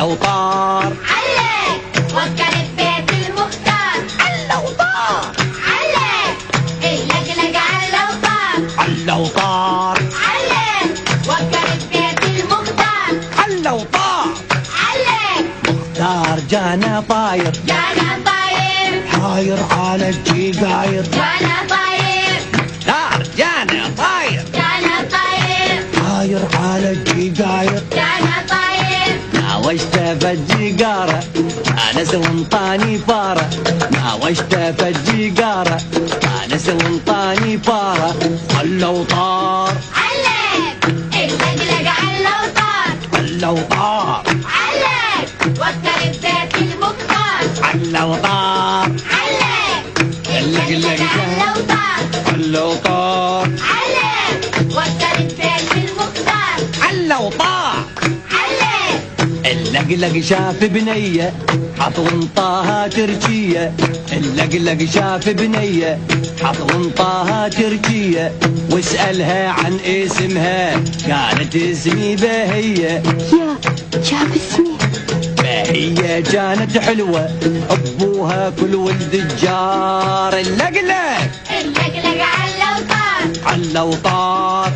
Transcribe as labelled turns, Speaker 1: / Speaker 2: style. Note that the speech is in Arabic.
Speaker 1: علو طار
Speaker 2: علق وكلت بيت المختار.
Speaker 1: علو طار
Speaker 2: علق اللجلج علو طار.
Speaker 1: علو طار
Speaker 2: علق وكلت بيت المختار.
Speaker 1: علو طار
Speaker 2: علق
Speaker 1: مختار جانا طاير
Speaker 2: جانا طاير.
Speaker 1: حاير على الجيجاير
Speaker 2: جانا طاير.
Speaker 1: مختار جانا طاير
Speaker 2: جانا طاير.
Speaker 1: حاير على الجيجاير
Speaker 2: جانا طاير.
Speaker 1: ناوشته فالجيجارة انس وانطاني فارة ناوشته فالجيجارة انس وانطاني فارة علو طار
Speaker 2: علق اللجلج علو طار.
Speaker 1: علو طار
Speaker 2: علق وكلت بيت المختار.
Speaker 1: علو طار
Speaker 2: علق اللجلج علو طار.
Speaker 1: علو طار
Speaker 2: علق وكلت بيت المختار.
Speaker 1: علو طار
Speaker 2: علق
Speaker 1: اللقلق شاف بنية حط وانطاها تركية اللقلق شاف بنية حط وانطاها تركية واسألها عن اسمها قالت اسمي بهية
Speaker 3: يا جاب اسمي.
Speaker 1: بهية كانت حلوة ابوها كل ولد الجار اللقلق
Speaker 2: اللجلج علو طار.
Speaker 1: علو طار